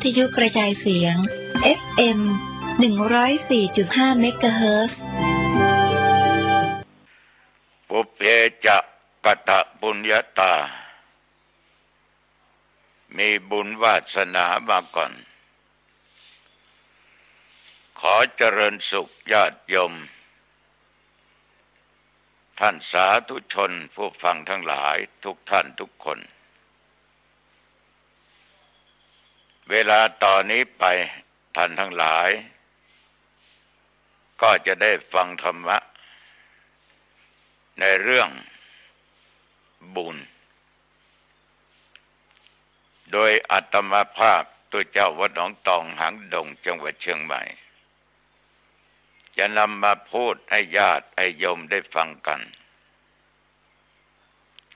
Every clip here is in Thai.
ทยุกระจายเสียง FM 104.5 เมกะเฮิรตซ์ปุเพจะกตปุญญาตามีบุญวาสนามาก่อนขอเจริญสุขญาติโยมท่านสาธุชนผู้ฟังทั้งหลายทุกท่านทุกคนเวลาต่อนนี้ไปท่านทั้งหลายก็จะได้ฟังธรรมะในเรื่องบุญโดยอาตมาภาพตัวเจ้าวัดหนองตองหางดงจังหวัดเชียงใหม่จะนำมาพูดให้ญาติให้โยมได้ฟังกัน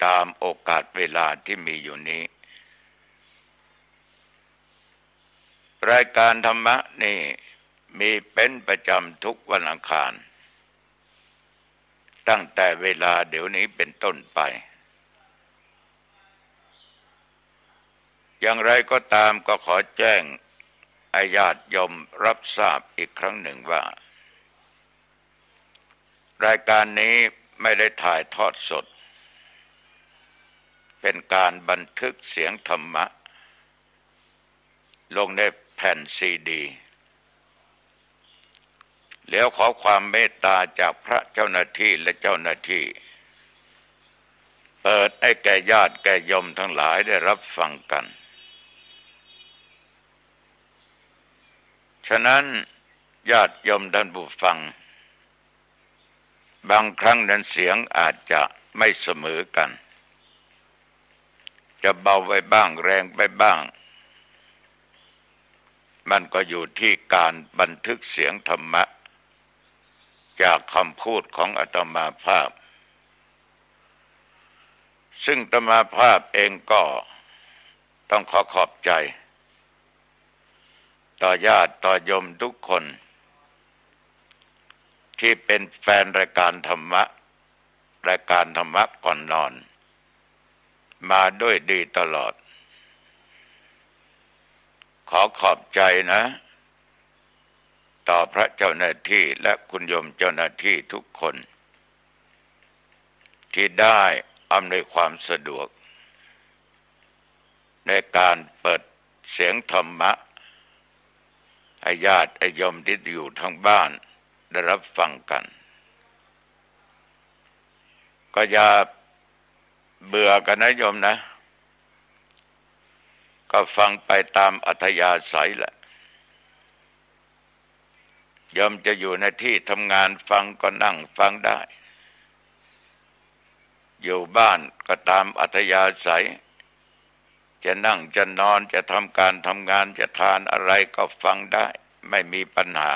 ตามโอกาสเวลาที่มีอยู่นี้รายการธรรมะนี่มีเป็นประจำทุกวันอังคารตั้งแต่เวลาเดี๋ยวนี้เป็นต้นไปอย่างไรก็ตามก็ขอแจ้งให้ญาติโยมรับทราบอีกครั้งหนึ่งว่ารายการนี้ไม่ได้ถ่ายทอดสดเป็นการบันทึกเสียงธรรมะลงในแผ่นซีดีแล้วขอความเมตตาจากพระเจ้าหน้าที่และเจ้าหน้าที่เปิดให้แก่ญาติแก่โยมทั้งหลายได้รับฟังกันฉะนั้นญาติโยมท่านผู้ฟังบางครั้งนั้นเสียงอาจจะไม่เสมอกันจะเบาไปบ้างแรงไปบ้างมันก็อยู่ที่การบันทึกเสียงธรรมะจากคำพูดของอาตมาภาพซึ่งอาตมาภาพเองก็ต้องขอขอบใจต่อญาติต่อโยมทุกคนที่เป็นแฟนรายการธรรมะก่อนนอนมาด้วยดีตลอดขอขอบใจนะต่อพระเจ้าหน้าที่และคุณโยมเจ้าหน้าที่ทุกคนที่ได้อำนวยความสะดวกในการเปิดเสียงธรรมะให้ญาติโยมที่อยู่ทั้งบ้านได้รับฟังกันก็อย่าเบื่อกันนะโยมนะก็ฟังไปตามอัธยาศัยแหละโยมจะอยู่ในที่ทำงานฟังก็นั่งฟังได้อยู่บ้านก็ตามอัธยาศัยจะนั่งจะนอนจะทำการทำงานจะทานอะไรก็ฟังได้ไม่มีปัญหา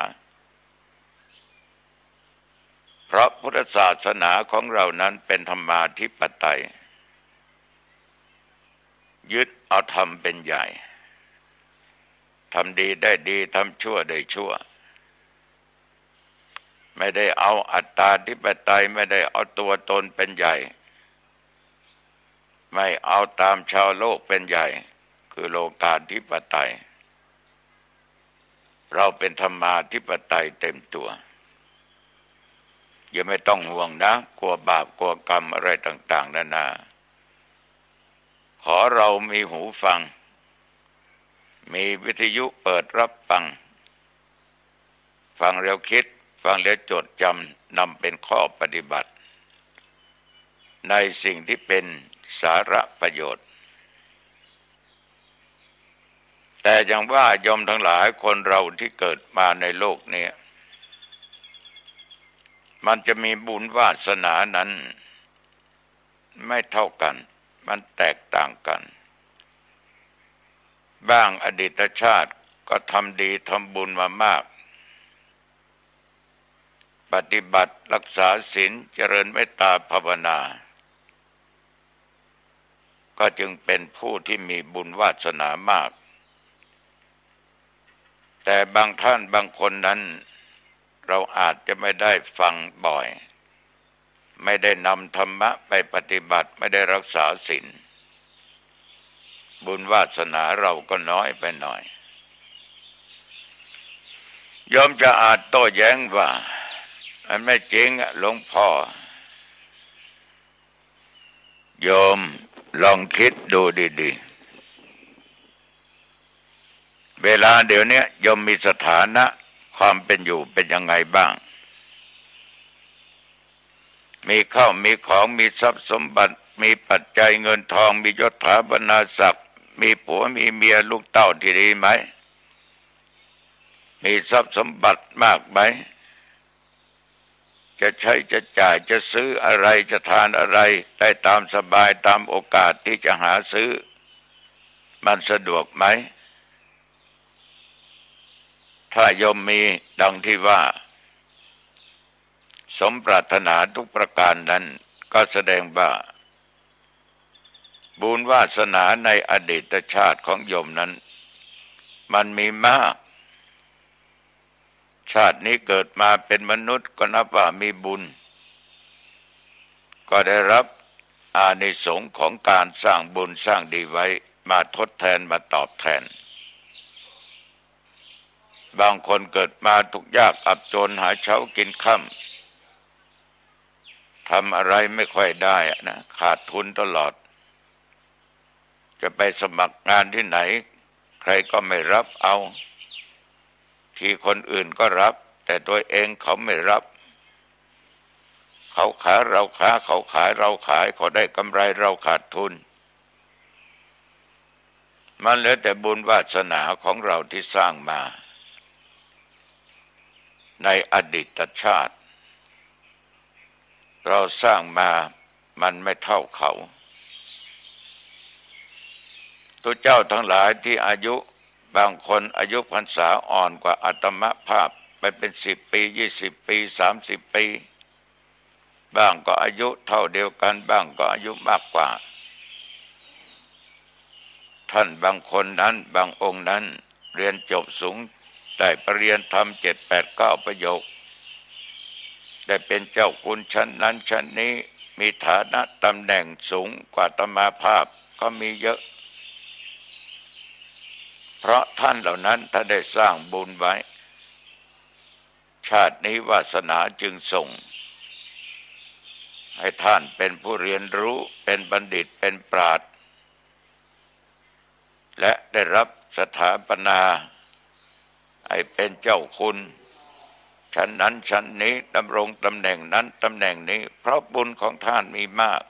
เพราะพุทธศาสนาของเรานั้นเป็นธรรมาธิปไตยยึดเอาธรรมเป็นใหญ่ทำดีได้ดีทำชั่วได้ชั่วไม่ได้เอาอัตตาธิปไตยไม่ได้เอาตัวตนเป็นใหญ่ไม่เอาตามชาวโลกเป็นใหญ่คือโลกาธิปไตยเราเป็นธรรมาธิปไตยเต็มตัวอย่าไม่ต้องห่วงนะกลัวบาปกลัวกรรมอะไรต่างๆนานาขอเรามีหูฟังมีวิทยุเปิดรับฟังฟังแล้วคิดฟังแล้วจดจำนำเป็นข้อปฏิบัติในสิ่งที่เป็นสาระประโยชน์แต่อย่างว่าโยมทั้งหลายคนเราที่เกิดมาในโลกนี้มันจะมีบุญวาสนานั้นไม่เท่ากันมันแตกต่างกันบ้างอดีตชาติก็ทำดีทำบุญมามากปฏิบัติรักษาศีลเจริญเมตตาภาวนาก็จึงเป็นผู้ที่มีบุญวาสนามากแต่บางท่านบางคนนั้นเราอาจจะไม่ได้ฟังบ่อยไม่ได้นำธรรมะไปปฏิบัติไม่ได้รักษาศีลบุญวาสนาเราก็น้อยไปหน่อย โยมจะอาจโต้แย้งว่ามันไม่จริงหลวงพ่อโยมลองคิดดูดีๆเวลาเดี๋ยวนี้โยมมีสถานะความเป็นอยู่เป็นยังไงบ้างมีข้าวมีของมีทรัพย์สมบัติมีปัจจัยเงินทองมียศถาบรรดาศักดิ์มีผัวมีเมียลูกเต้าที่ดีไหมมีทรัพย์สมบัติมากไหมจะใช้จะจ่ายจะซื้ออะไรจะทานอะไรได้ตามสบายตามโอกาสที่จะหาซื้อมันสะดวกไหมถ้าโยมมีดังที่ว่าสมปรารถนาทุกประการนั้นก็แสดงว่าบุญวาสนาในอดีตชาติของโยมนั้นมันมีมากชาตินี้เกิดมาเป็นมนุษย์ก็นับว่ามีบุญก็ได้รับอานิสงส์ของการสร้างบุญสร้างดีไว้มาทดแทนมาตอบแทนบางคนเกิดมาทุกข์ยากอับจนหาเช้ากินค่ำทำอะไรไม่ค่อยได้นะขาดทุนตลอดจะไปสมัครงานที่ไหนใครก็ไม่รับเอาที่คนอื่นก็รับแต่ตัวเองเขาไม่รับเขาขายเราค้าเขาขายเราขายเขาได้กำไรเราขาดทุนมันเหลือแต่บุญวาสนาของเราที่สร้างมาในอดีตชาติเราสร้างมามันไม่เท่าเขาตัวเจ้าทั้งหลายที่อายุบางคนอายุพรรษาอ่อนกว่าอาตมภาพไปเป็น10 ปี20 ปี30 ปีบ้างก็อายุเท่าเดียวกันบ้างก็อายุมากกว่าท่านบางคนนั้นบางองค์นั้นเรียนจบสูงได้ปริญญาธรรม7 8 9ประโยคได้เป็นเจ้าคุณชั้นนั้นชั้นนี้มีฐานะตำแหน่งสูงกว่าอาตมาภาพก็มีเยอะเพราะท่านเหล่านั้นถ้าได้สร้างบุญไว้ชาตินี้วาสนาจึงส่งให้ท่านเป็นผู้เรียนรู้เป็นบัณฑิตเป็นปราชญ์และได้รับสถาปนาให้เป็นเจ้าคุณชั้นนั้นชั้นนี้ดำรงตำแหน่งนั้นตำแหน่งนี้เพราะบุญของท่านมีมาก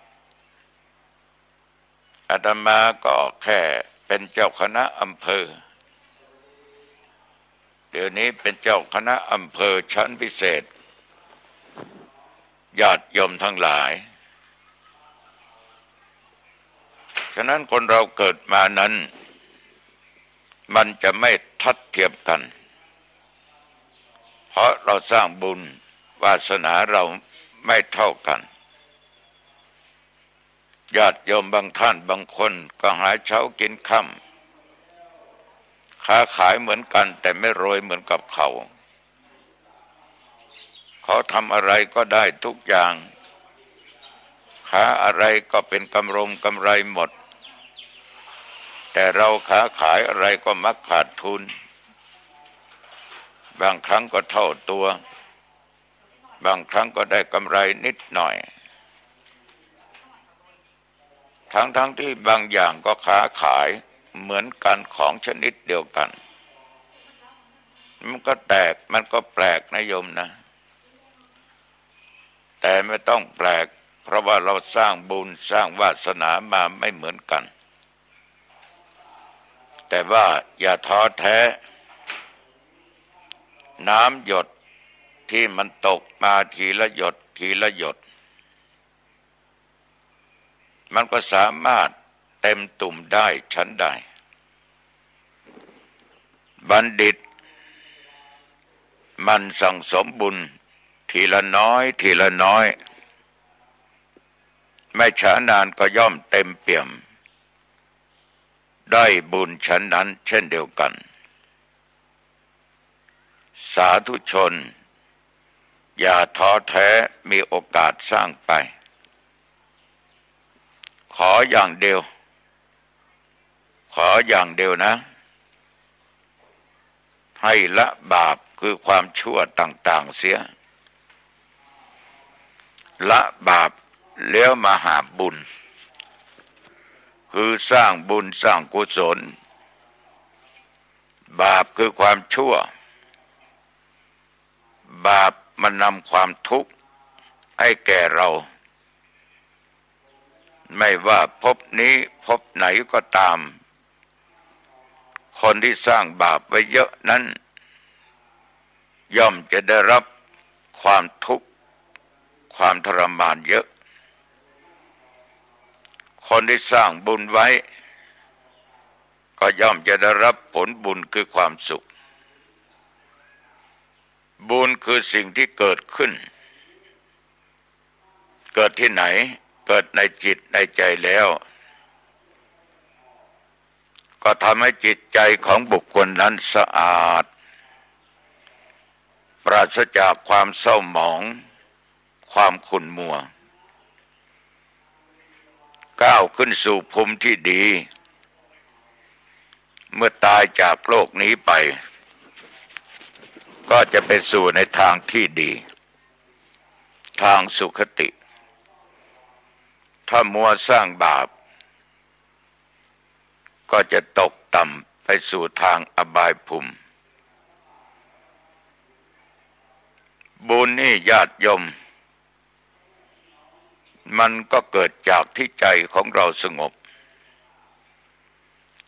อาตมาก็แค่เป็นเจ้าคณะอำเภอเดี๋ยวนี้เป็นเจ้าคณะอำเภอชั้นพิเศษญาติโยมทั้งหลายฉะนั้นคนเราเกิดมานั้นมันจะไม่ทัดเทียมกันเพราะเราสร้างบุญวาสนาเราไม่เท่ากันญาติโยมบางท่านบางคนก็หาเช้ากินค่ำค้าขายเหมือนกันแต่ไม่รวยเหมือนกับเขาทำอะไรก็ได้ทุกอย่างค้าอะไรก็เป็นกำไรหมดแต่เราค้าขายอะไรก็มักขาดทุนบางครั้งก็เท่าตัวบางครั้งก็ได้กำไรนิดหน่อยทั้งที่บางอย่างก็ค้าขายเหมือนกันของชนิดเดียวกันมันก็แปลกนะโยมนะแต่ไม่ต้องแปลกเพราะว่าเราสร้างบุญสร้างวาสนามาไม่เหมือนกันแต่ว่าอย่าท้อแท้น้ำหยดที่มันตกมาทีละหยดทีละหยดมันก็สามารถเต็มตุ่มได้ชั้นใดบัณฑิตมันสั่งสมบุญทีละน้อยทีละน้อยไม่ช้านานก็ย่อมเต็มเปี่ยมได้บุญชั้นนั้นเช่นเดียวกันสาธุชนอย่าท้อแท้มีโอกาสสร้างไปขออย่างเดียวนะให้ละบาป คือความชั่วต่างๆเสียละบาปแล้วมาหาบุญคือสร้างบุญสร้างกุศลบาปคือความชั่วบาปมันนำความทุกข์ให้แก่เราไม่ว่าภพนี้ภพไหนก็ตามคนที่สร้างบาปไว้เยอะนั้นย่อมจะได้รับความทุกข์ความทรมานเยอะคนที่สร้างบุญไว้ก็ย่อมจะได้รับผลบุญคือความสุขบุญคือสิ่งที่เกิดขึ้นเกิดที่ไหนเกิดในจิตในใจแล้วก็ทำให้จิตใจของบุคคลนั้นสะอาดปราศจากความเศร้าหมองความขุ่นมัวก้าวขึ้นสู่ภูมิที่ดีเมื่อตายจากโลกนี้ไปก็จะไปสู่ในทางที่ดีทางสุคติถ้ามัวสร้างบาปก็จะตกต่ำไปสู่ทางอบายภูมิบุญนี่ญาติโยมมันก็เกิดจากที่ใจของเราสงบ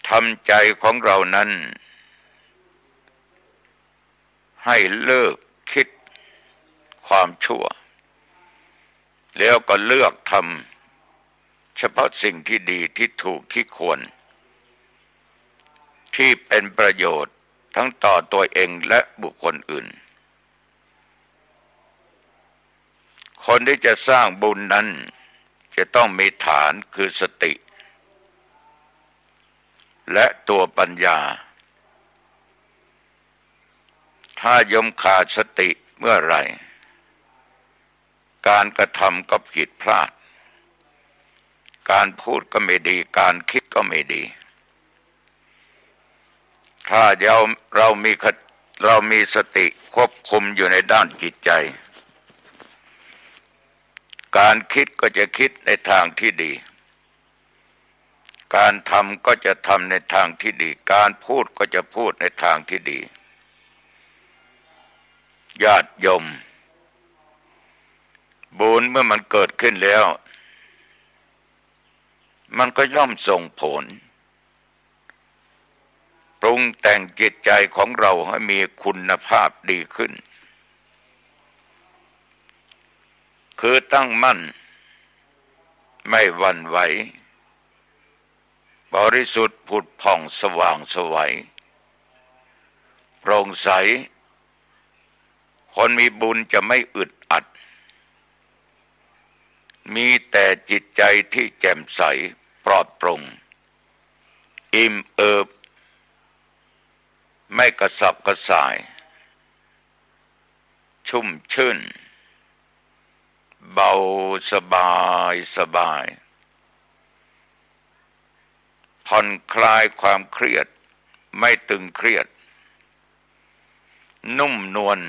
ทำใจของเรานั้นให้เลิกคิดความชั่วแล้วก็เลือกทำเฉพาะสิ่งที่ดีที่ถูกที่ควรที่เป็นประโยชน์ทั้งต่อตัวเองและบุคคลอื่นคนที่จะสร้างบุญนั้นจะต้องมีฐานคือสติและตัวปัญญาถ้ายมขาดสติเมื่อไหร่การกระทำก็ผิดพลาดการพูดก็ไม่ดีการคิดก็ไม่ดีถ้าเรามีสติควบคุมอยู่ในด้านจิตใจการคิดก็จะคิดในทางที่ดีการทำก็จะทำในทางที่ดีการพูดก็จะพูดในทางที่ดีญาติโยมบุญเมื่อมันเกิดขึ้นแล้วมันก็ย่อมส่งผลปรุงแต่งจิตใจของเราให้มีคุณภาพดีขึ้นคือตั้งมั่นไม่หวั่นไหวบริสุทธิ์ผุดผ่องสว่างไสวโปร่งใสคนมีบุญจะไม่อึดอัดมีแต่จิตใจที่แจ่มใสปลอดโปร่งอิ่มเอิบไม่กระสับกระส่ายชุ่มชื่นเบาสบายผ่อนคลายความเครียดไม่ตึงเครียดนุ่มนวล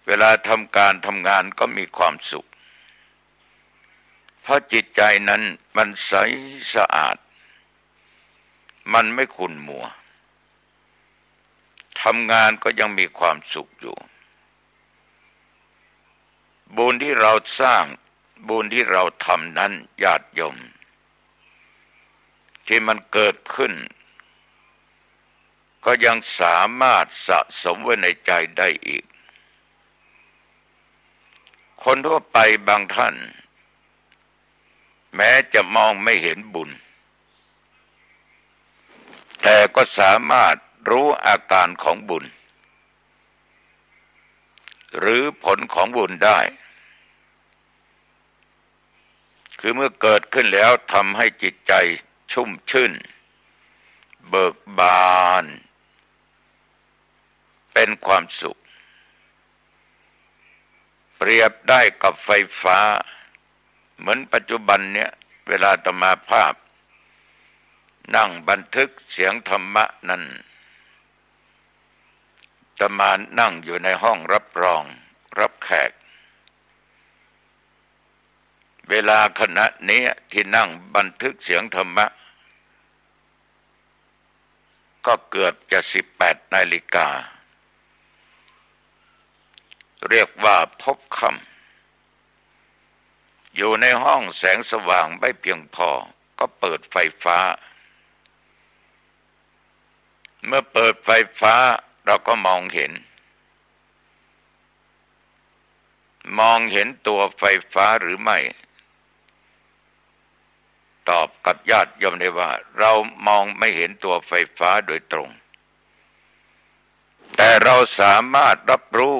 เวลาทำการทำงานก็มีความสุขเพราะจิตใจนั้นมันใสสะอาดมันไม่ขุ่นมัวทำงานก็ยังมีความสุขอยู่บุญที่เราสร้างบุญที่เราทำนั้นญาติโยมที่มันเกิดขึ้นก็ยังสามารถสะสมไว้ในใจได้อีกคนทั่วไปบางท่านแม้จะมองไม่เห็นบุญแต่ก็สามารถรู้อาการของบุญหรือผลของบุญได้คือเมื่อเกิดขึ้นแล้วทำให้จิตใจชุ่มชื่นเบิกบานเป็นความสุขเปรียบได้กับไฟฟ้าเหมือนปัจจุบันเนี้ยเวลาอาตมาภาพนั่งบันทึกเสียงธรรมะนั้น อาตมานั่งอยู่ในห้องรับรองรับแขกเวลาขณะนี้ที่นั่งบันทึกเสียงธรรมะก็เกือบจะ18 นาฬิกาเรียกว่าพบค่ำอยู่ในห้องแสงสว่างไม่เพียงพอก็เปิดไฟฟ้าเมื่อเปิดไฟฟ้าเราก็มองเห็นตัวไฟฟ้าหรือไม่ตอบกับญาติโยมได้ว่าเรามองไม่เห็นตัวไฟฟ้าโดยตรงแต่เราสามารถรับรู้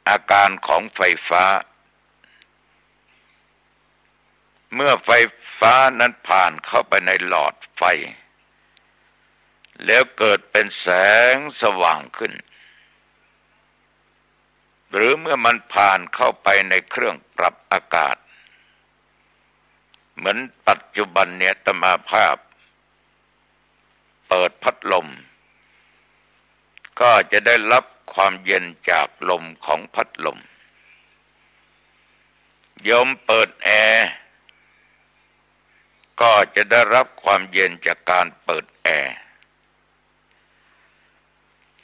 อาการของไฟฟ้าเมื่อไฟฟ้านั้นผ่านเข้าไปในหลอดไฟแล้วเกิดเป็นแสงสว่างขึ้นหรือเมื่อมันผ่านเข้าไปในเครื่องปรับอากาศเหมือนปัจจุบันเนี่ยอาตมาภาพเปิดพัดลมก็จะได้รับความเย็นจากลมของพัดลมโยมเปิดแอร์ก็จะได้รับความเย็นจากการเปิดแอร์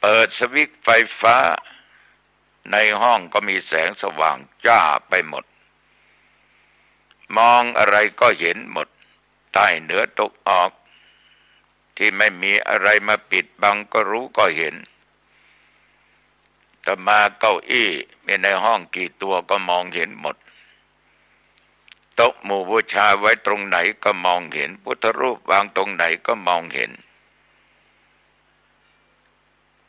เปิดสวิตช์ไฟฟ้าในห้องก็มีแสงสว่างจ้าไปหมดมองอะไรก็เห็นหมดใต้เหนือตกออกที่ไม่มีอะไรมาปิดบังก็รู้ก็เห็นแต่มาเก้าอี้มีในห้องกี่ตัวก็มองเห็นหมดโต๊ะหมู่บูชาไว้ตรงไหนก็มองเห็นพุทธรูปวางตรงไหนก็มองเห็น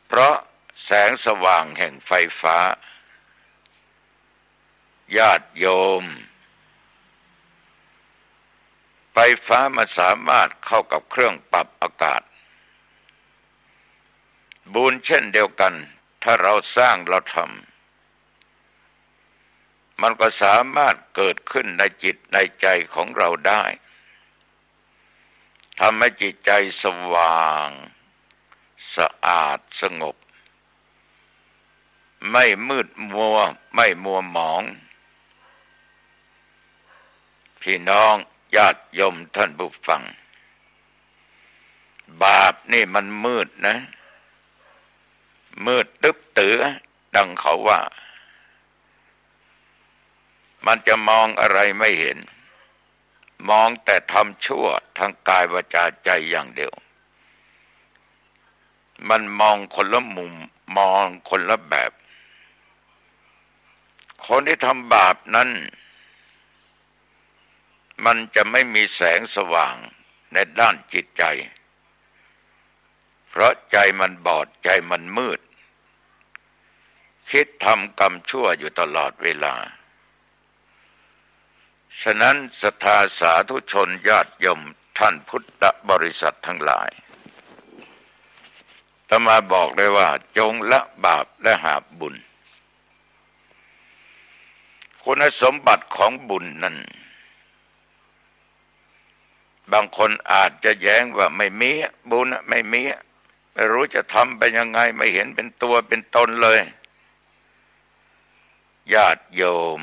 เพราะแสงสว่างแห่งไฟฟ้าญาติโยมไฟฟ้ามันสามารถเข้ากับเครื่องปรับอากาศบุญเช่นเดียวกันถ้าเราสร้างเราทำมันก็สามารถเกิดขึ้นในจิตในใจของเราได้ทำให้จิตใจสว่างสะอาดสงบไม่มืดมัวไม่มัวหมองพี่น้องญาติโยมท่านผู้ฟังบาปนี่มันมืดนะมืดตึ๊บตือดังเขาว่ามันจะมองอะไรไม่เห็นมองแต่ทำชั่วทางกายวาจาใจอย่างเดียวมันมองคนละมุมมองคนละแบบคนที่ทำบาปนั้นมันจะไม่มีแสงสว่างในด้านจิตใจเพราะใจมันบอดใจมันมืดคิดทำกรรมชั่วอยู่ตลอดเวลาฉะนั้นศรัทธาสาธุชนญาติโยมท่านพุทธบริษัททั้งหลายอาตมาบอกเลยว่าจงละบาปและหาบุญคุณสมบัติของบุญนั้นบางคนอาจจะแย้งว่าไม่มีบุญไม่มีไม่รู้จะทำไปยังไงไม่เห็นเป็นตัวเป็นตนเลยญาติโยม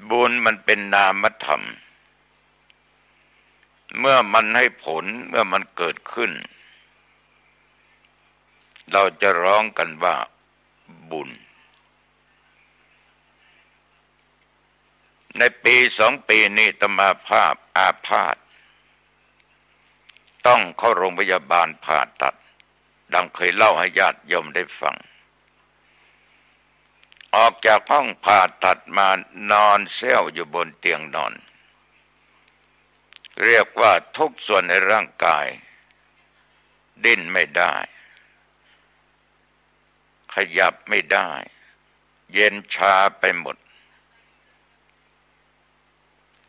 บุญมันเป็นนามธรรมเมื่อมันให้ผลเมื่อมันเกิดขึ้นเราจะร้องกันว่าบุญในปี2 ปีนี้อาตมาภาพอาพาธต้องเข้าโรงพยาบาลผ่าตัดดังเคยเล่าให้ญาติโยมได้ฟังออกจากห้องผ่าตัดมานอนเซี่ยวอยู่บนเตียงนอนเรียกว่าทุกส่วนในร่างกายดิ้นไม่ได้ขยับไม่ได้เย็นชาไปหมด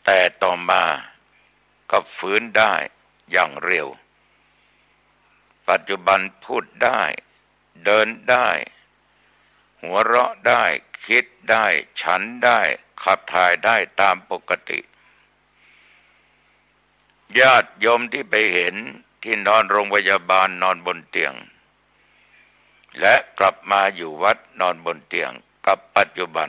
แต่ต่อมาก็ฟื้นได้อย่างเร็วปัจจุบันพูดได้เดินได้หัวเราะได้คิดได้ฉันได้ขับถ่ายได้ตามปกติญาติโยมที่ไปเห็นที่นอนโรงพยาบาลนอนบนเตียง และกลับมาอยู่วัดนอนบนเตียงกับปัจจุบัน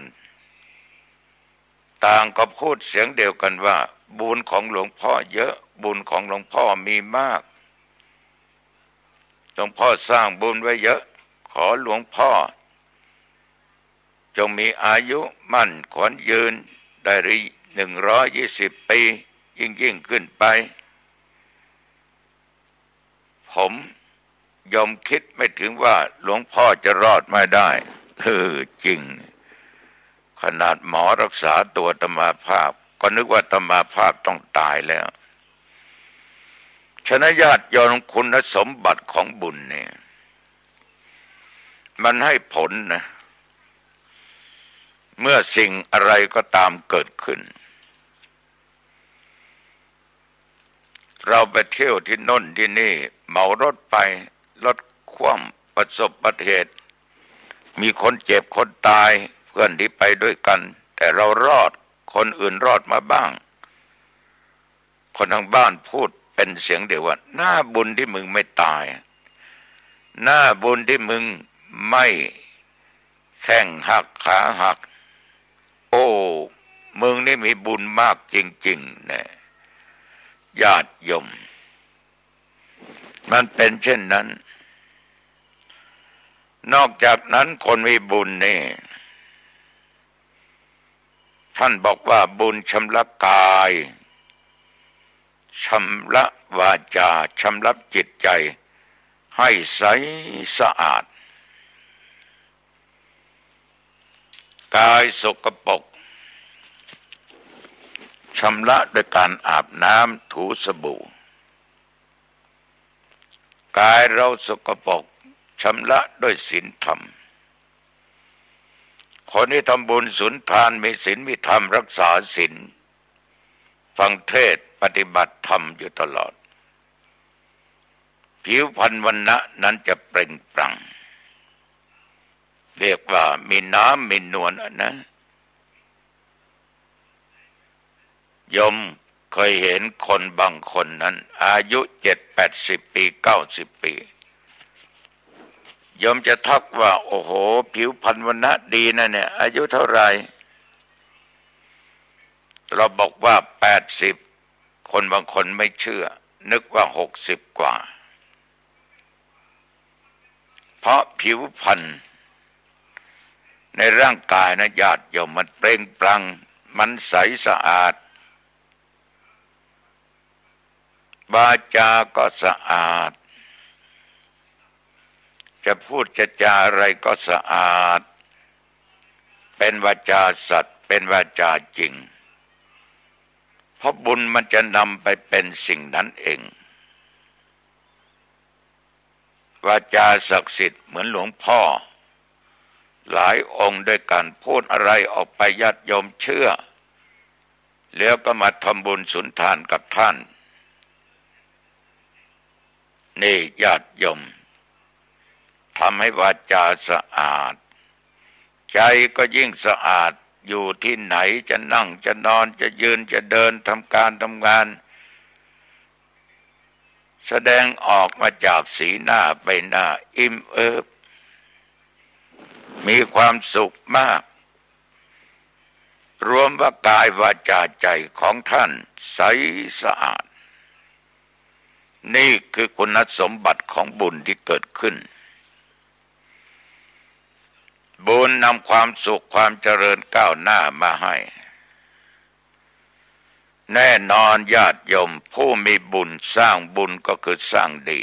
ต่างก็พูดเสียงเดียวกันว่าบุญของหลวงพ่อเยอะบุญของหลวงพ่อมีมากหลวงพ่อสร้างบุญไว้เยอะขอหลวงพ่อจงมีอายุมั่นขวัญยืนได้120 ปียิ่งขึ้นไปผมยอมคิดไม่ถึงว่าหลวงพ่อจะรอดไม่ได้จริงขนาดหมอรักษาตัวอาตมาภาพก็นึกว่าอาตมาภาพต้องตายแล้วฉะนั้นญาติโยมคุณสมบัติของบุญเนี่ยมันให้ผลนะเมื่อสิ่งอะไรก็ตามเกิดขึ้นเราไปเที่ยวที่โน่นที่นี่เหมารถไปรถคว่ำประสบอุบัติเหตุมีคนเจ็บคนตายเพื่อนที่ไปด้วยกันแต่เรารอดคนอื่นรอดมาบ้างคนทางบ้านพูดเป็นเสียงเดียวว่าหน้าบุญที่มึงไม่ตายหน้าบุญที่มึงไม่แข้งหักขาหักโอ้มึงนี่มีบุญมากจริงๆนะญาติโยมมันเป็นเช่นนั้นนอกจากนั้นคนมีบุญนี่ท่านบอกว่าบุญชำระกายชำระวาจาชำระจิตใจให้ใสสะอาดกายสกปรกชำระด้วยการอาบน้ำถูสบู่กายเราสกปรกชำระด้วยศีลธรรมคนที่ทำบุญสุนทานมีศีลมีธรรมรักษาศีลฟังเทศน์ปฏิบัติธรรมอยู่ตลอดผิวพรรณวรรณะนั้นจะเปล่งปลั่งเรียกว่ามีน้ำมีนวลนะโยมเคยเห็นคนบางคนนั้นอายุ70-80 ปี90 ปีโยมจะทักว่าโอ้โหผิวพรรณวรรณะดีนะเนี่ยอายุเท่าไหร่เราบอกว่า80คนบางคนไม่เชื่อนึกว่า60 กว่าเพราะผิวพรรณในร่างกายนะญาติโยมมันเปล่งปลั่งมันใสสะอาดวาจาก็สะอาดจะพูดจะจาอะไรก็สะอาดเป็นวาจาสัตย์เป็นวาจาจริงเพราะบุญมันจะนำไปเป็นสิ่งนั้นเองวาจาศักดิ์สิทธิ์เหมือนหลวงพ่อหลายองค์ด้วยกันพูดอะไรออกไปญาติโยมเชื่อแล้วก็มาทำบุญสุนทานกับท่านนี่ญาติโยมทำให้วาจาสะอาดใจก็ยิ่งสะอาดอยู่ที่ไหนจะนั่งจะนอนจะยืนจะเดินทำการทำงานแสดงออกมาจากสีหน้าใบหน้าอิ่มเอิบมีความสุขมากรวมว่ากายวาจาใจของท่านใสสะอาดนี่คือคุณสมบัติของบุญที่เกิดขึ้นบุญนำความสุขความเจริญก้าวหน้ามาให้แน่นอนญาติโยมผู้มีบุญสร้างบุญก็คือสร้างดี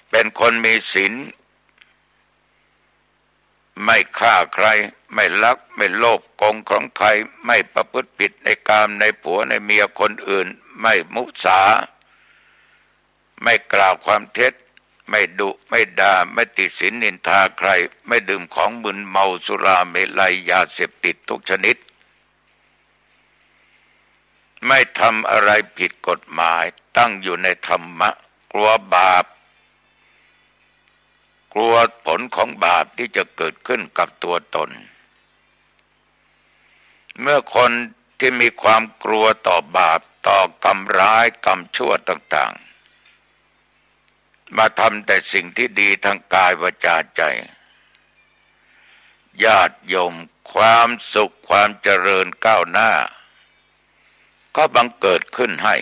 เป็นคนมีศีลไม่ฆ่าใครไม่ลักไม่โลภโกงของใครไม่ประพฤติผิดในกามในผัวในเมียคนอื่นไม่มุสาไม่กล่าวความเท็จไม่ดุไม่ด่าไม่ติฉินนินทาใครไม่ดื่มของมึนเมาสุราเมลัยยาเสพติดทุกชนิดไม่ทำอะไรผิดกฎหมายตั้งอยู่ในธรรมะกลัวบาปกลัวผลของบาปที่จะเกิดขึ้นกับตัวตนเมื่อคนที่มีความกลัวต่อบาปต่อกรรมร้ายกรรมชั่วต่างๆ มาทำแต่สิ่งที่ดีทางกายวาจาใจญาติโยมความสุขความเจริญก้าวหน้าก็บังเกิดขึ้นให้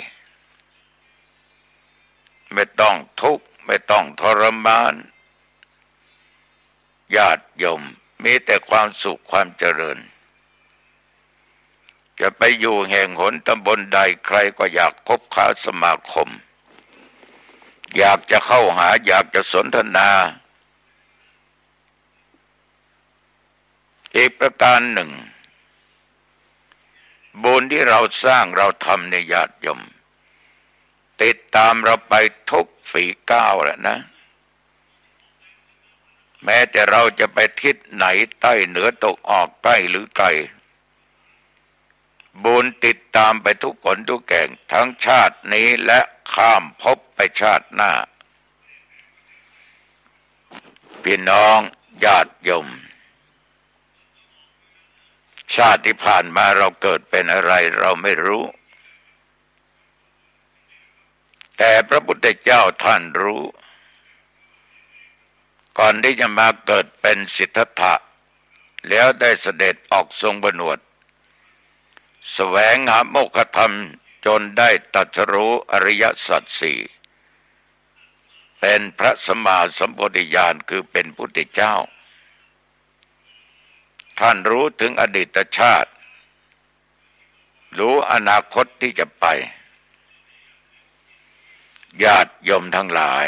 ไม่ต้องทุกข์ไม่ต้องทรมานญาติโยมมีแต่ความสุขความเจริญจะไปอยู่แห่งหนตำบลใดใครก็อยากคบค้าสมาคมอยากจะเข้าหาอยากจะสนทนาอีกประการหนึ่งบุญที่เราสร้างเราทำในญาติโยมติดตามเราไปทุกฝีก้าวแหละนะแม้แต่เราจะไปทิศไหนใต้เหนือตกออกใกล้หรือไกลบุญติดตามไปทุกคนทุกแห่งทั้งชาตินี้และข้ามภพไปชาติหน้าพี่น้องญาติโยมชาติที่ผ่านมาเราเกิดเป็นอะไรเราไม่รู้แต่พระพุทธเจ้าท่านรู้ก่อนที่จะมาเกิดเป็นสิทธัตถะแล้วได้เสด็จออกทรงผนวดแสวงหาโมกขธรรมจนได้ตรัสรู้อริยสัจสี่เป็นพระสัมมาสัมโพธิญาณคือเป็นพุทธเจ้าท่านรู้ถึงอดีตชาติรู้อนาคตที่จะไปญาติโยมทั้งหลาย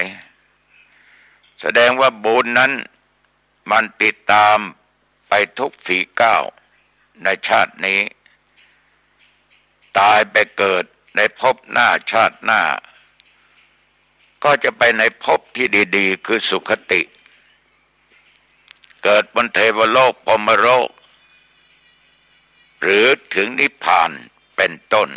แสดงว่าบุญนั้นมันติดตามไปทุกฝีก้าวในชาตินี้ตายไปเกิดในภพหน้าชาติหน้าก็จะไปในภพที่ดีๆคือสุคติเกิดบนเทวโลกพรหมโลกหรือถึงนิพพานเป็นต้น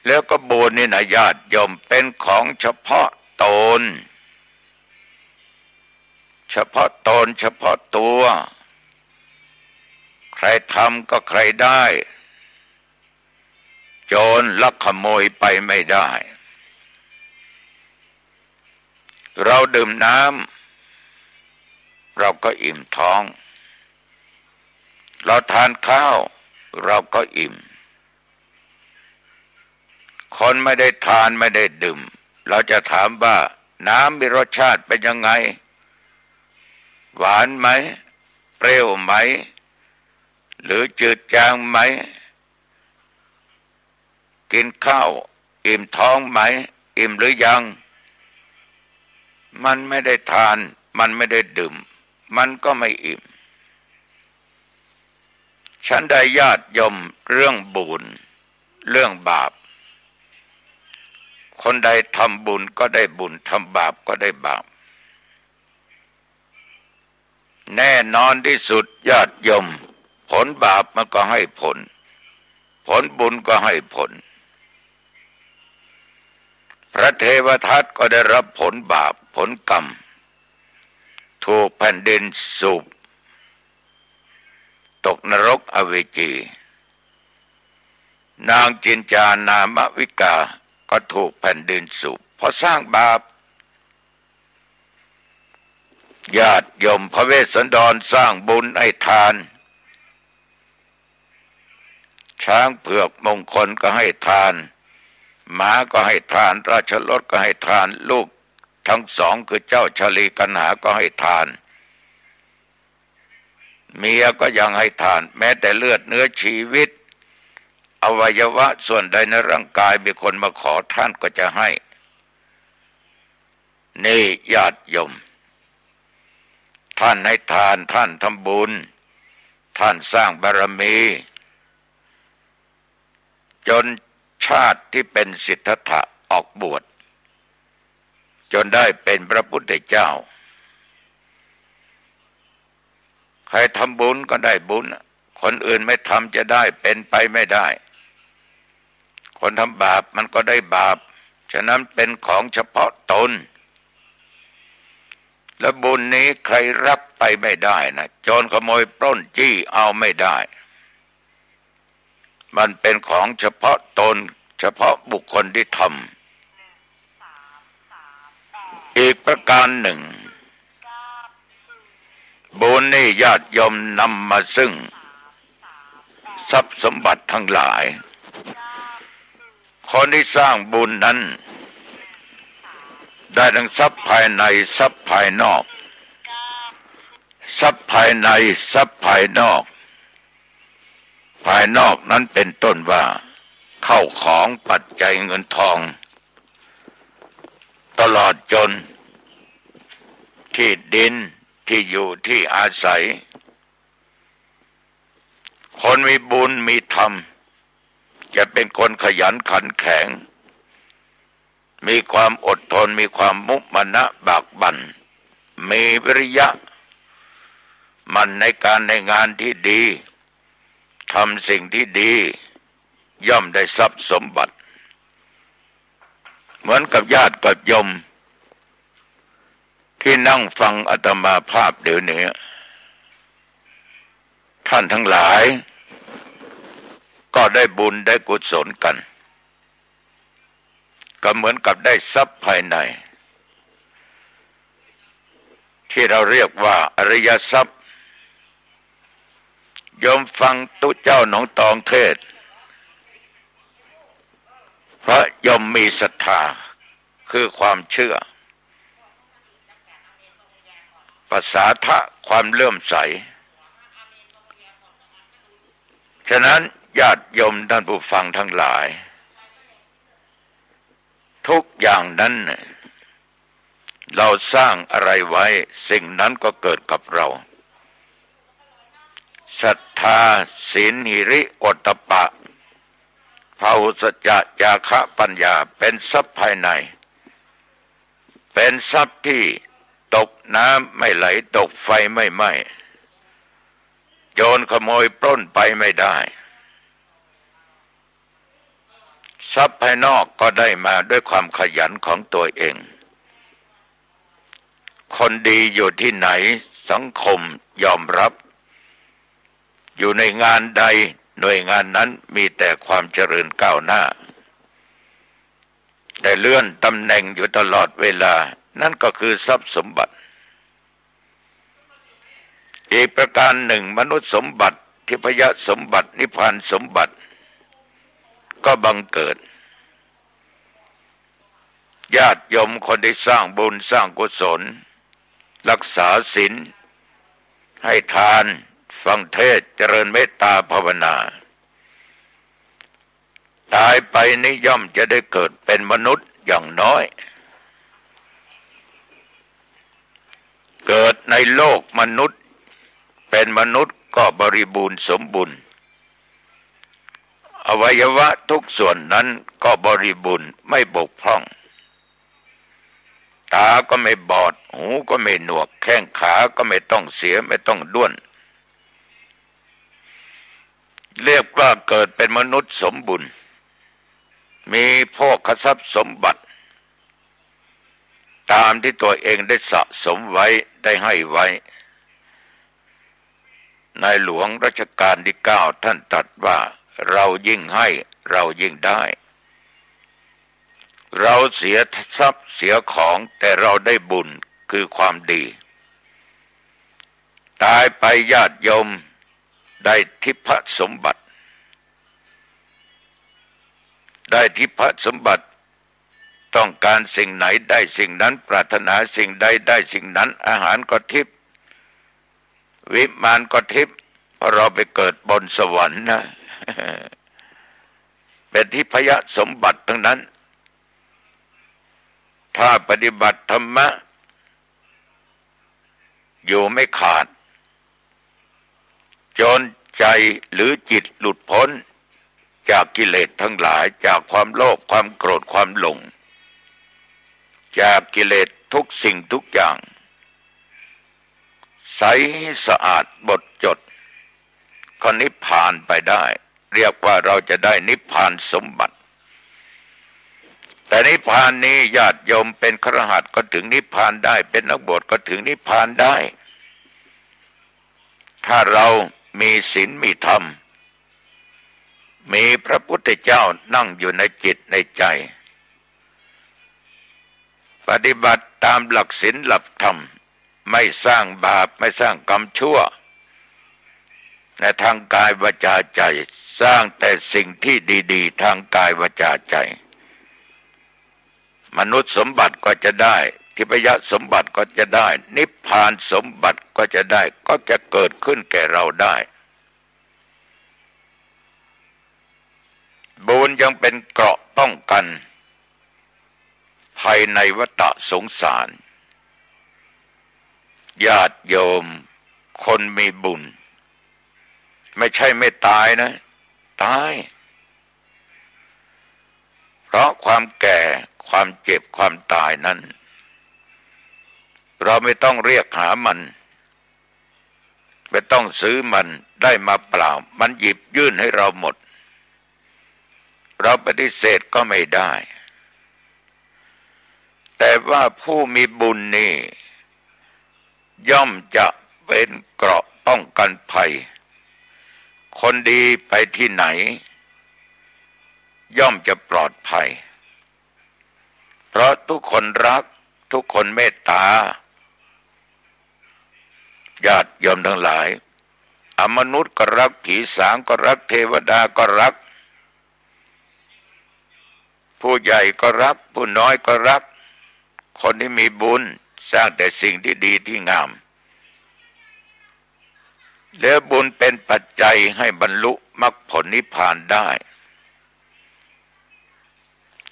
แล้วก็บุญนี่นะญาติโยมเป็นของเฉพาะตนเฉพาะตนเฉพาะตัวใครทำก็ใครได้โจรลักขโมยไปไม่ได้เราดื่มน้ำเราก็อิ่มท้องเราทานข้าวเราก็อิ่มคนไม่ได้ทานไม่ได้ดื่มเราจะถามว่าน้ำมีรสชาติเป็นยังไงหวานไหมเปรี้ยวไหมหรือจืดจางไหมกินข้าวอิ่มท้องไหมอิ่มหรือยังมันไม่ได้ทานมันไม่ได้ดื่มมันก็ไม่อิ่มฉันได้ญาติโยมเรื่องบุญเรื่องบาปคนใดทำบุญก็ได้บุญทำบาปก็ได้บาปแน่นอนที่สุดญาติโยมผลบาปมันก็ให้ผลผลบุญก็ให้ผลพระเทวทัตก็ได้รับผลบาปผลกรรมถูกแผ่นดินสูบตกนรกอเวจีนางจินจานามวิกาก็ถูกแผ่นดินสูบเพราะสร้างบาปญาติโยมพระเวสสันดรสร้างบุญให้ทานช้างเผือกมงคลก็ให้ทานหมาก็ให้ทานราชรถก็ให้ทานลูกทั้งสองคือเจ้าชลีกันหาก็ให้ทานเมียก็ยังให้ทานแม้แต่เลือดเนื้อชีวิตอวัยวะส่วนใดในร่างกายมีคนมาขอท่านก็จะให้นี่ญาติโยมท่านให้ทานท่านทำบุญท่านสร้างบารมีจนชาติที่เป็นสิทธัตถะออกบวชจนได้เป็นพระพุทธเจ้าใครทำบุญก็ได้บุญคนอื่นไม่ทำจะได้เป็นไปไม่ได้คนทำบาปมันก็ได้บาปฉะนั้นเป็นของเฉพาะตนและบุญนี้ใครรับไปไม่ได้นะโจรขโมยปล้นจี้เอาไม่ได้มันเป็นของเฉพาะตนเฉพาะบุคคลที่ท อีกประการหนึ่งบุญนี่ญาติโยมนำมาซึ่งทรัพย์สมบัติทั้งหลายคนที่สร้างบุญนั้นได้ทั้งทรัพย์ภายในทรัพย์ภายนอกทรัพย์ภายในทรัพย์ภายนอกภายนอกนั้นเป็นต้นว่าเข้าของปัจจัยเงินทองตลอดจนที่ดินที่อยู่ที่อาศัยคนมีบุญมีธรรมจะเป็นคนขยันขันแข็งมีความอดทนมีความมุมานะบากบั่นมีวิริยะมันในการในงานที่ดีทำสิ่งที่ดีย่อมได้ทรัพย์สมบัติเหมือนกับญาติกับโยมที่นั่งฟังอาตมาภาพเดี๋ยวนี้ท่านทั้งหลายก็ได้บุญได้กุศลกันก็เหมือนกับได้ทรัพย์ภายในที่เราเรียกว่าอริยทรัพย์โยมฟังตุเจ้าหนองตองเทศเพราะโยมมีศรัทธาคือความเชื่อภาษาทะความเลื่อมใสฉะนั้นญาติโยมท่านผู้ฟังทั้งหลายทุกอย่างนั้นเราสร้างอะไรไว้สิ่งนั้นก็เกิดกับเราศรัทธาศีลหิริโอตตัปปะภาหุสัจจะจาคะปัญญาเป็นทรัพย์ภายในเป็นทรัพย์ที่ตกน้ำไม่ไหลตกไฟไม่ไหม้โจรขโมยปล้นไปไม่ได้ทรัพย์ภายนอกก็ได้มาด้วยความขยันของตัวเองคนดีอยู่ที่ไหนสังคมยอมรับอยู่ในงานใดหน่วยงานนั้นมีแต่ความเจริญก้าวหน้าได้เลื่อนตำแหน่งอยู่ตลอดเวลานั่นก็คือทรัพย์สมบัติอีกประการหนึ่งมนุษย์สมบัติทิพยสมบัตินิพพานสมบัติก็บังเกิดญาติโยมคนที่สร้างบุญสร้างกุศลรักษาศีลให้ทานฟังเทศน์เจริญเมตตาภาวนาตายไปนี้ย่อมจะได้เกิดเป็นมนุษย์อย่างน้อยเกิดในโลกมนุษย์เป็นมนุษย์ก็บริบูรณ์สมบูรณ์อวัยวะทุกส่วนนั้นก็บริบูรณ์ไม่บกพร่องตาก็ไม่บอดหูก็ไม่หนวกแข้งขาก็ไม่ต้องเสียไม่ต้องด้วนเรียกว่าเกิดเป็นมนุษย์สมบูรณ์มีโภคทรัพย์สมบัติตามที่ตัวเองได้สะสมไว้ได้ให้ไว้ในหลวงรัชกาลที่9ท่านตรัสว่าเรายิ่งให้เรายิ่งได้เราเสียทรัพย์เสียของแต่เราได้บุญคือความดีตายไปญาติโยมได้ทิพสมบัติได้ทิพสมบัติต้องการสิ่งไหนได้สิ่งนั้นปรารถนาสิ่งใดได้สิ่งนั้นอาหารก็ทิพย์วิมานก็ทิพย์เพราะเราไปเกิดบนสวรรค์นะ เป็นทิพยสมบัติทั้งนั้นถ้าปฏิบัติธรรมะอยู่ไม่ขาดจนใจหรือจิตหลุดพ้นจากกิเลสทั้งหลายจากความโลภความโกรธความหลงจากกิเลสทุกสิ่งทุกอย่างใสสะอาดหมดจดก็นิพพานไปได้เรียกว่าเราจะได้นิพพานสมบัติแต่นิพพานนี้ญาติโยมเป็นคฤหัสถ์ก็ถึงนิพพานได้เป็นนักบวชก็ถึงนิพพานได้ถ้าเรามีศีลมีธรรมมีพระพุทธเจ้านั่งอยู่ในจิตในใจ ปฏิบัติตามหลักศีลหลักธรรมไม่สร้างบาปไม่สร้างกรรมชั่วในทางกายวาจาใจสร้างแต่สิ่งที่ดีๆทางกายวาจาใจมนุษย์สมบัติก็จะได้ทิพยสมบัติก็จะได้นิพพานสมบัติก็จะได้ก็จะเกิดขึ้นแก่เราได้บุญยังเป็นเกราะป้องกันภายในวัฏสงสารญาติโยมคนมีบุญไม่ใช่ไม่ตายนะตายเพราะความแก่ความเจ็บความตายนั้นเราไม่ต้องเรียกหามันไม่ต้องซื้อมันได้มาเปล่ามันหยิบยื่นให้เราหมดเราปฏิเสธก็ไม่ได้แต่ว่าผู้มีบุญนี่ย่อมจะเป็นเกราะป้องกันภัยคนดีไปที่ไหนย่อมจะปลอดภัยเพราะทุกคนรักทุกคนเมตตาญาติโยมทั้งหลายมนุษย์ก็รักผีสางก็รักเทวดาก็รักผู้ใหญ่ก็รักผู้น้อยก็รักคนที่มีบุญสร้างแต่สิ่งที่ดีที่งามแล้วบุญเป็นปัจจัยให้บรรลุมรรคผลนิพพานได้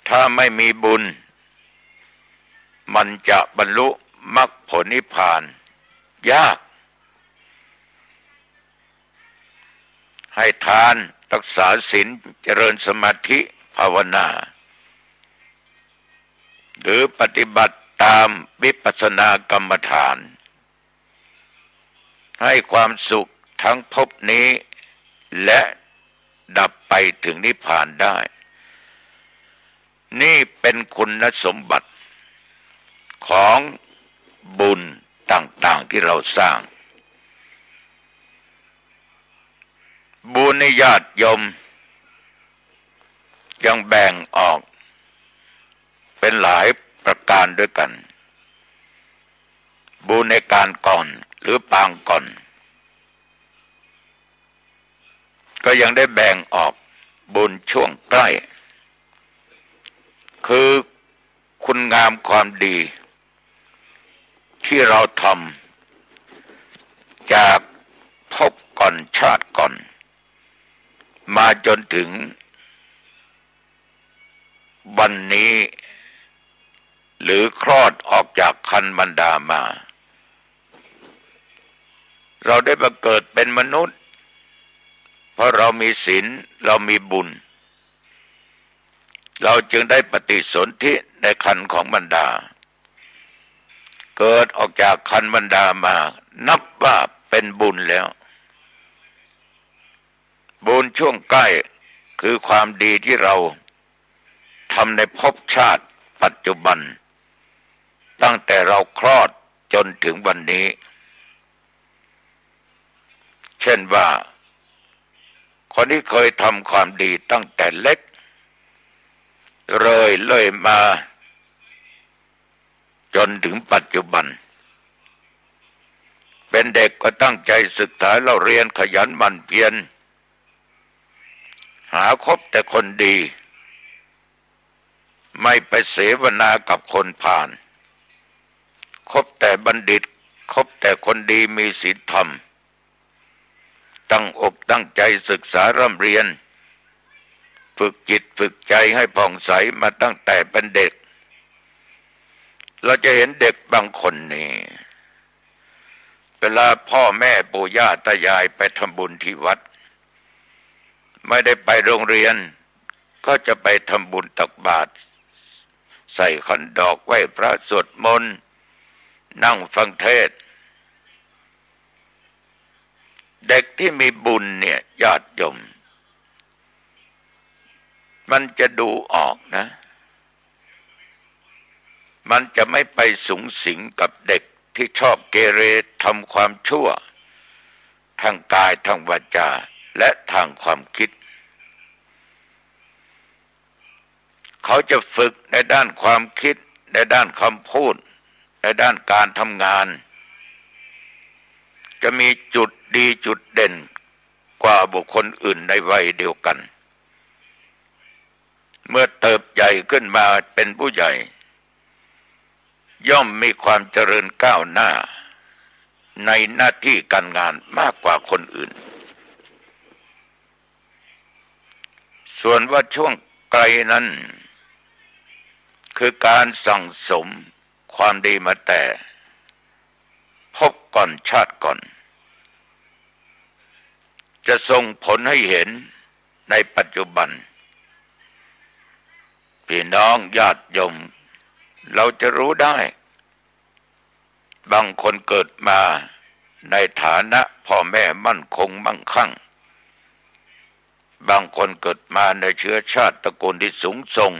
ถ้าไม่มีบุญมันจะบรรลุมรรคผลนิพพานยากให้ทานรักษาศีลเจริญสมาธิภาวนาหรือปฏิบัติตามวิปัสสนากรรมฐานให้ความสุขทั้งภพนี้และดับไปถึงนิพพานได้นี่เป็นคุณสมบัติของบุญต่างๆที่เราสร้างบุญในญาติโยมยังแบ่งออกเป็นหลายประการด้วยกันบุญในการก่อนหรือปางก่อนก็ยังได้แบ่งออกบุญช่วงใกล้คือคุณงามความดีที่เราทำจากภพก่อนชาติก่อนมาจนถึงวันนี้หรือคลอดออกจากครรภ์มารดามาเราได้มาเกิดเป็นมนุษย์เพราะเรามีศีลเรามีบุญเราจึงได้ปฏิสนธิในครรภ์ของมารดาเกิดออกจากครรภ์มารดามานับว่าเป็นบุญแล้วบุญช่วงใกล้คือความดีที่เราทำในภพชาติปัจจุบันตั้งแต่เราคลอดจนถึงวันนี้เช่นว่าคนที่เคยทำความดีตั้งแต่เล็กเลยมาจนถึงปัจจุบันเป็นเด็กก็ตั้งใจศึกษาเราเรียนขยันหมั่นเพียรหาคบแต่คนดีไม่ไปเสวนากับคนพาลคบแต่บัณฑิตคบแต่คนดีมีศีลธรรมตั้งอกตั้งใจศึกษาร่ำเรียนฝึกจิตฝึกใจให้ผ่องใสมาตั้งแต่เป็นเด็กเราจะเห็นเด็กบางคนนี่เวลาพ่อแม่ปู่ย่าตายายไปทำบุญที่วัดไม่ได้ไปโรงเรียนก็จะไปทำบุญตักบาตรใส่ขันดอกไหว้พระสวดมนต์นั่งฟังเทศน์เด็กที่มีบุญเนี่ยญาติโยมมันจะดูออกนะมันจะไม่ไปสุงสิงกับเด็กที่ชอบเกเรทำความชั่วทางกายทางวาจาและทางความคิดเขาจะฝึกในด้านความคิด ในด้านคำพูดในด้านการทำงานจะมีจุดดีจุดเด่นกว่าบุคคลอื่นในวัยเดียวกันเมื่อเติบใหญ่ขึ้นมาเป็นผู้ใหญ่ย่อมมีความเจริญก้าวหน้าในหน้าที่การงานมากกว่าคนอื่นส่วนว่าช่วงไกลนั้นคือการสั่งสมความดีมาแต่พบก่อนชาติก่อนจะส่งผลให้เห็นในปัจจุบันพี่น้องญาติโยมเราจะรู้ได้บางคนเกิดมาในฐานะพ่อแม่มั่นคงมั่งคั่งบางคนเกิดมาในเชื้อชาติตระกูลที่สูงส่ง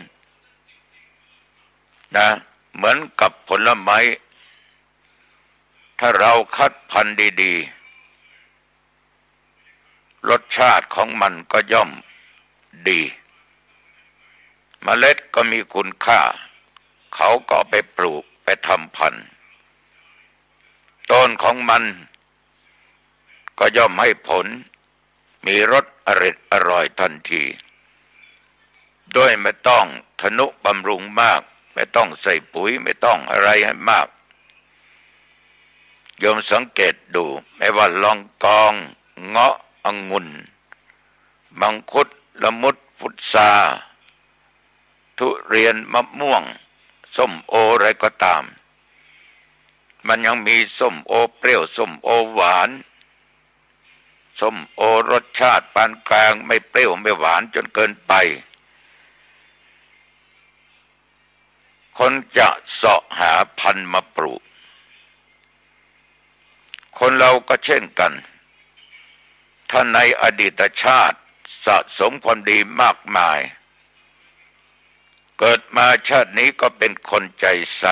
นะเหมือนกับผลไม้ถ้าเราคัดพันธุ์ดีๆรสชาติของมันก็ย่อมดีเมล็ดก็มีคุณค่าเขาก็ไปปลูกไปทำพันธุ์ต้นของมันก็ย่อมให้ผลมีรสอร่อยทันทีด้วยไม่ต้องทนุบำรุงมากไม่ต้องใส่ปุ๋ยไม่ต้องอะไรให้มากโยมสังเกตดูไม่ว่าลองกองเงาะองุ่นมังคุดละมุดพุทราทุเรียนมะม่วงส้มโออะไรก็ตามมันยังมีส้มโอเปรี้ยวส้มโอหวานส้มโอรสชาติปานกลางไม่เปรี้ยวไม่หวานจนเกินไปคนจะเสาะหาพันธุ์มาปลูกคนเราก็เช่นกันถ้าในอดีตชาติสะสมความดีมากมายเกิดมาชาตินี้ก็เป็นคนใจใส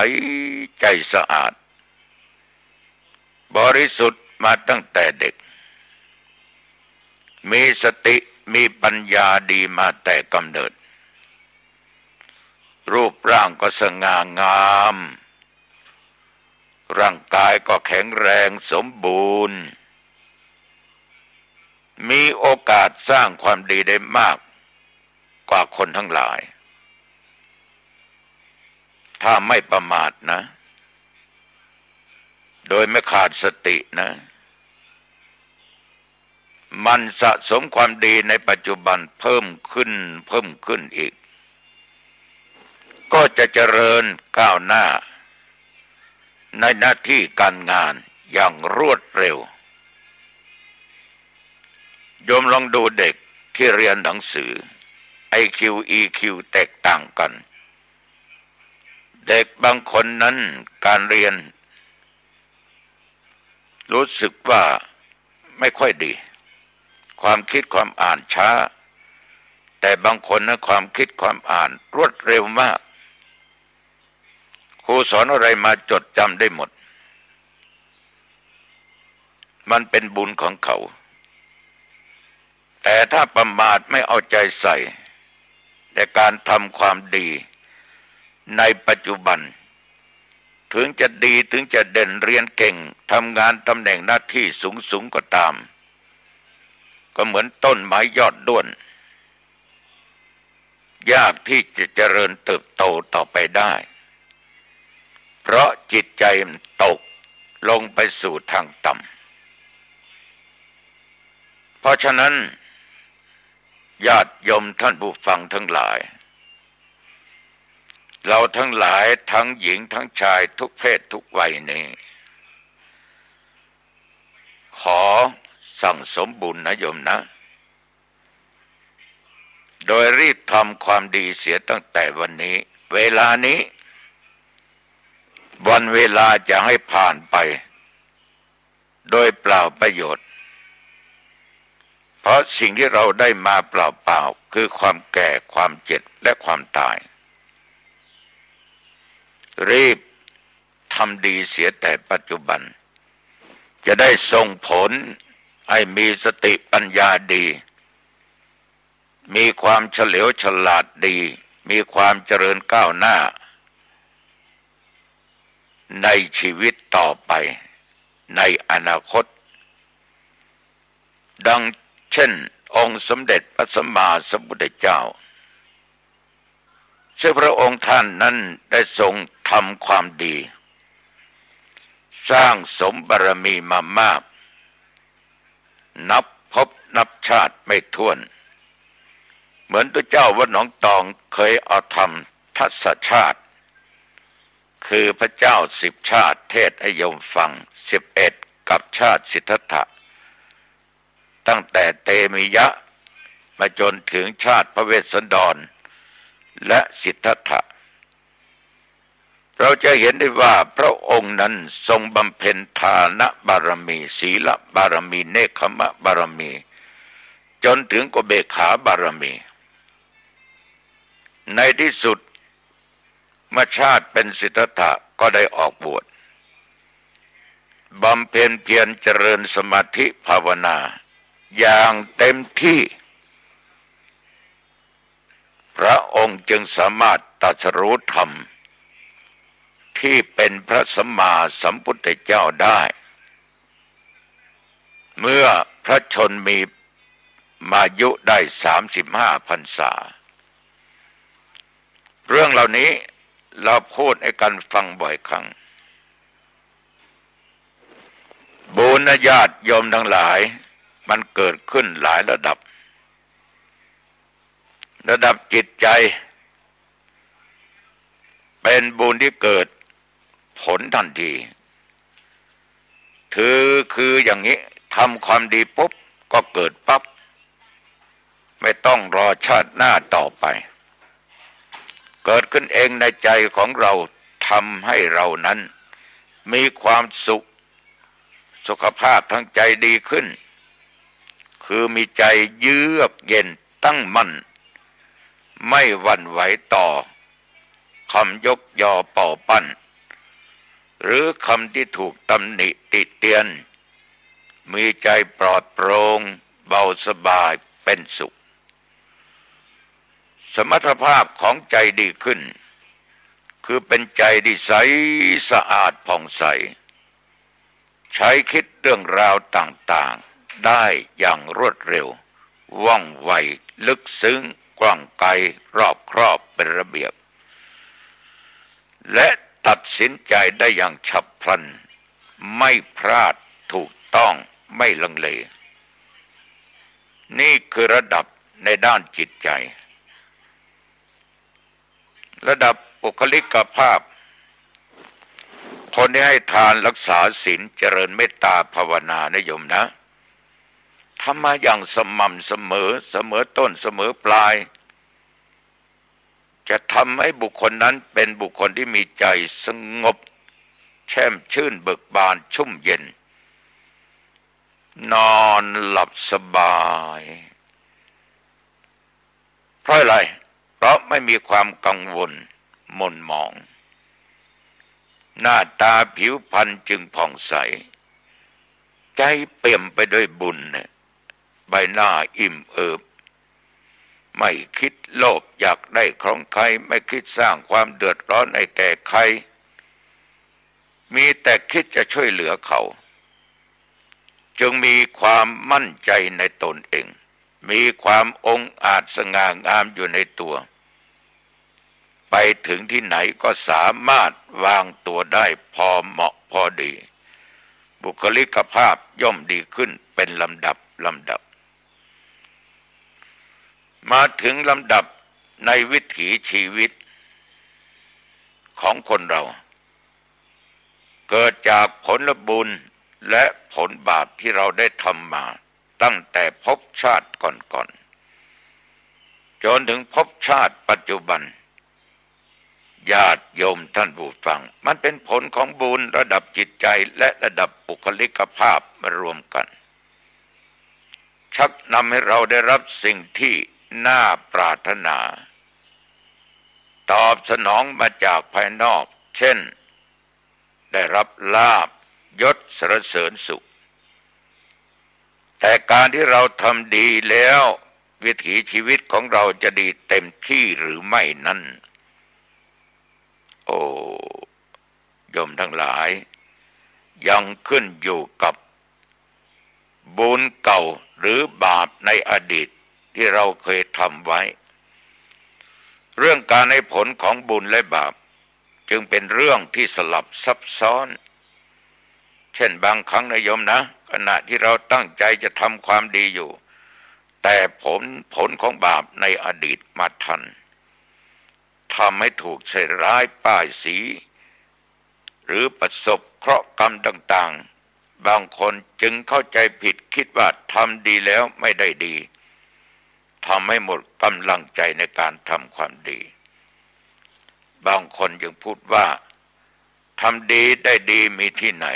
ใจสะอาดบริสุทธิ์มาตั้งแต่เด็กมีสติมีปัญญาดีมาแต่กำเนิดรูปร่างก็สง่างามร่างกายก็แข็งแรงสมบูรณ์มีโอกาสสร้างความดีได้มากกว่าคนทั้งหลายถ้าไม่ประมาทนะโดยไม่ขาดสตินะมันสะสมความดีในปัจจุบันเพิ่มขึ้นอีกก็จะเจริญก้าวหน้าในหน้าที่การงานอย่างรวดเร็วโยมลองดูเด็กที่เรียนหนังสือ IQ EQ แตกต่างกันเด็กบางคนนั้นการเรียนรู้สึกว่าไม่ค่อยดีความคิดความอ่านช้าแต่บางคนนะความคิดความอ่านรวดเร็วมากครูสอนอะไรมาจดจำได้หมดมันเป็นบุญของเขาแต่ถ้าประมาทไม่เอาใจใส่ในการทำความดีในปัจจุบันถึงจะดีถึงจะเด่นเรียนเก่งทำงานตำแหน่งหน้าที่สูงก็ตามก็เหมือนต้นไม้ยอดด้วนยากที่จะเจริญเติบโตต่อไปได้เพราะจิตใจมันตกลงไปสู่ทางต่ำเพราะฉะนั้นญาติโยมท่านผู้ฟังทั้งหลายเราทั้งหลายทั้งหญิงทั้งชายทุกเพศทุกวัยนี้ขอสั่งสมบุญนะโยมนะโดยรีบทำความดีเสียตั้งแต่วันนี้เวลานี้วันเวลาจะให้ผ่านไปโดยเปล่าประโยชน์เพราะสิ่งที่เราได้มาเปล่าๆคือความแก่ความเจ็บและความตายรีบทำดีเสียแต่ปัจจุบันจะได้ส่งผลให้มีสติปัญญาดีมีความเฉลียวฉลาดดีมีความเจริญก้าวหน้า ในชีวิตต่อไปในอนาคตดังเช่นองค์สมเด็จพระสัมมาสัมพุทธเจ้าซึ่งพระองค์ท่านนั้นได้ทรงทำความดีสร้างสมบารมีมามากนับภพนับชาติไม่ถ้วนเหมือนตัวเจ้าวัดหนองตองเคยเอาธรรมทัศชาติคือพระเจ้า10 ชาติเทศน์ให้โยมฟัง11กับชาติสิทธัตถะตั้งแต่เตมิยะมาจนถึงชาติพระเวสสันดรและสิทธัตถะเราจะเห็นได้ว่าพระองค์นั้นทรงบำเพ็ญทานบารมีศีลบารมีเนคขมะบารมีจนถึงอุเบกขาบารมีในที่สุดเมื่อชาติเป็นสิทธัตถะก็ได้ออกบวชบำเพ็ญเพียรเจริญสมาธิภาวนาอย่างเต็มที่พระองค์จึงสามารถตรัสรู้ธรรมที่เป็นพระสัมมาสัมพุทธเจ้าได้เมื่อพระชนมีอายุได้35 พรรษาเรื่องเหล่านี้เราพูดให้กันฟังบ่อยครั้งบุญญาติโยมทั้งหลายมันเกิดขึ้นหลายระดับจิตใจเป็นบุญที่เกิดผลทันทีคืออย่างนี้ทำความดีปุ๊บก็เกิดปั๊บไม่ต้องรอชาติหน้าต่อไปเกิดขึ้นเองในใจของเราทำให้เรานั้นมีความสุขภาพทางใจดีขึ้นคือมีใจเยือกเย็นตั้งมั่นไม่หวั่นไหวต่อคำยกยอป่อปั้นหรือคำที่ถูกตำหนิติเตียนมีใจปลอดโปร่งเบาสบายเป็นสุขสมรรถภาพของใจดีขึ้นคือเป็นใจที่ใสสะอาดผ่องใสใช้คิดเรื่องราวต่างๆได้อย่างรวดเร็วว่องไวลึกซึ้งกว้างไกลรอบครอบเป็นระเบียบและตัดสินใจได้อย่างฉับพลันไม่พลาดถูกต้องไม่ลังเลนี่คือระดับในด้านจิตใจระดับบุคลิกภาพคนที่ให้ทานรักษาศีลเจริญเมตตาภาวนานะโยมนะทำมาอย่างสม่ำเสมอต้นเสมอปลายจะทำให้บุคคลนั้นเป็นบุคคลที่มีใจสงบแช่มชื่นเบิกบานชุ่มเย็นนอนหลับสบายเพราะอะไรเพราะไม่มีความกังวลหม่นหมองหน้าตาผิวพรรณจึงผ่องใสใจเปี่ยมไปด้วยบุญใบหน้าอิ่มเอิบไม่คิดโลภอยากได้ของใครไม่คิดสร้างความเดือดร้อนให้แก่ใครมีแต่คิดจะช่วยเหลือเขาจึงมีความมั่นใจในตนเองมีความองอาจสง่างามอยู่ในตัวไปถึงที่ไหนก็สามารถวางตัวได้พอเหมาะพอดีบุคลิกภาพย่อมดีขึ้นเป็นลำดับมาถึงลำดับในวิถีชีวิตของคนเราเกิดจากผลบุญและผลบาปที่เราได้ทำมาตั้งแต่ภพชาติก่อนจนถึงภพชาติปัจจุบันญาติโยมท่านผู้ฟังมันเป็นผลของบุญระดับจิตใจและระดับบุคลิกภาพมารวมกันชักนำให้เราได้รับสิ่งที่น่าปรารถนาตอบสนองมาจากภายนอกเช่นได้รับลาภยศสรรเสริญสุขแต่การที่เราทำดีแล้ววิถีชีวิตของเราจะดีเต็มที่หรือไม่นั้นโอ้ โยมทั้งหลายยังขึ้นอยู่กับบุญเก่าหรือบาปในอดีตที่เราเคยทำไว้เรื่องการให้ผลของบุญและบาปจึงเป็นเรื่องที่สลับซับซ้อนเช่นบางครั้งนะโยมนะขณะที่เราตั้งใจจะทำความดีอยู่แต่ผลของบาปในอดีตมาทันทำให้ถูกใส่ร้ายป้ายสีหรือประสบเคราะห์กรรมต่างๆบางคนจึงเข้าใจผิดคิดว่าทำดีแล้วไม่ได้ดีทำให้หมดกำลังใจในการทำความดีบางคนยังพูดว่าทำดีได้ดีมีที่ไหน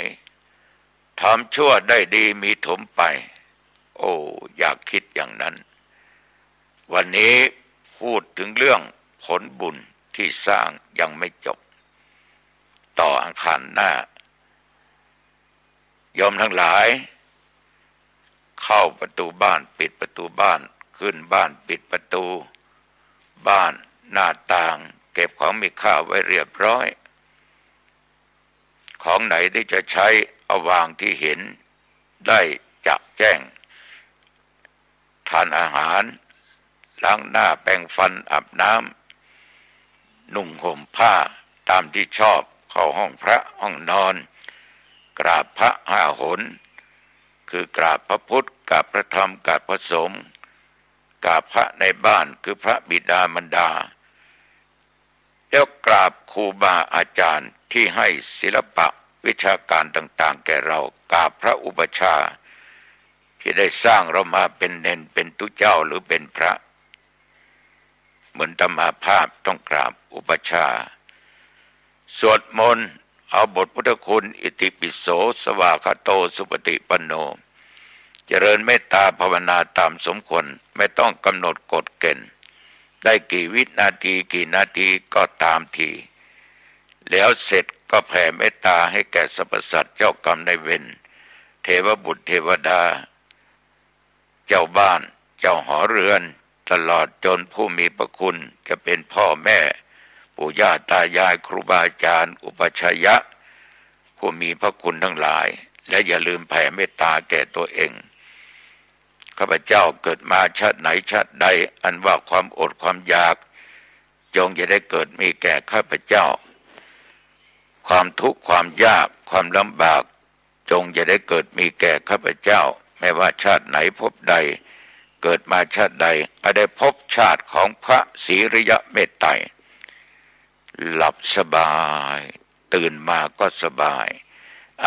ทำชั่วได้ดีมีถมไปโอ้อยากคิดอย่างนั้นวันนี้พูดถึงเรื่องผลบุญที่สร้างยังไม่จบต่ออังคารหน้าโยมทั้งหลายเข้าประตูบ้านปิดประตูบ้านขึ้นบ้านปิดประตูบ้านหน้าต่างเก็บของมีค่าไว้เรียบร้อยของไหนที่จะใช้เอาวางที่เห็นได้จักแจ้งทานอาหารล้างหน้าแปรงฟันอาบน้ำนุ่งห่มผ้าตามที่ชอบเข้าห้องพระห้องนอนกราบพระ5 หนคือกราบพระพุทธกราบพระธรรมกราบพระสงฆ์กราบพระในบ้านคือพระบิดามารดาแล้วกราบครูบาอาจารย์ที่ให้ศิลปะวิชาการต่างๆแก่เรากราบพระอุปัชฌาย์ที่ได้สร้างเรามาเป็นเณรเป็นตุเจ้าหรือเป็นพระเหมือนธรรมาภาพต้องกราบอุปัชฌาย์สวดมนต์เอาบทพุทธคุณอิติปิโสสวากขาโตสุปฏิปันโนเจริญเมตตาภาวนาตามสมควรไม่ต้องกำหนดกฎเกณฑ์ได้กี่วินาทีกี่นาทีก็ตามทีแล้วเสร็จก็แผ่เมตตาให้แก่สรรพสัตว์เจ้ากรรมนายเวรเทวบุตรเทวดาเจ้าบ้านเจ้าหอเรือนตลอดจนผู้มีพระคุณจะเป็นพ่อแม่ปู่ย่าตายายครูบาอาจารย์อุปัชฌายะผู้มีพระคุณทั้งหลายและอย่าลืมแผ่เมตตาแก่ตัวเองข้าพเจ้าเกิดมาชาติไหนชาติใดอันว่าความอดความอยากจงอย่าได้เกิดมีแก่ข้าพเจ้าความทุกข์ความยากความลำบากจงอย่าได้เกิดมีแก่ข้าพเจ้าไม่ว่าชาติไหนพบใดเกิดมาชาติใดก็ได้พบชาติของพระศรีริยเมตไตรหลับสบายตื่นมาก็สบาย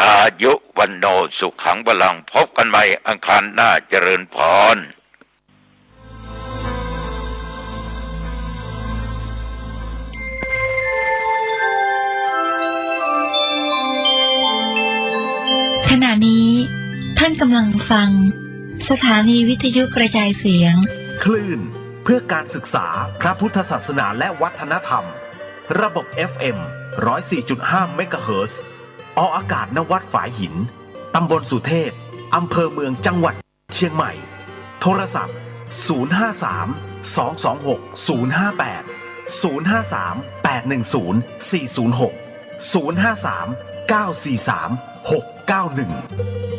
อายุวันโนสุขังพลังพบกันใหม่อังคารหน้าเจริญพรขณะนี้ท่านกำลังฟังสถานีวิทยุกระจายเสียงคลื่นเพื่อการศึกษาพระพุทธศาสนาและวัฒนธรรมระบบ FM 104.5 เมกะเฮิรตซ์ออกอากาศณ วัดฝายหินตำบลสุเทพอำเภอเมืองจังหวัดเชียงใหม่โทรศัพท์053 226 058 053 810 406 053 943 691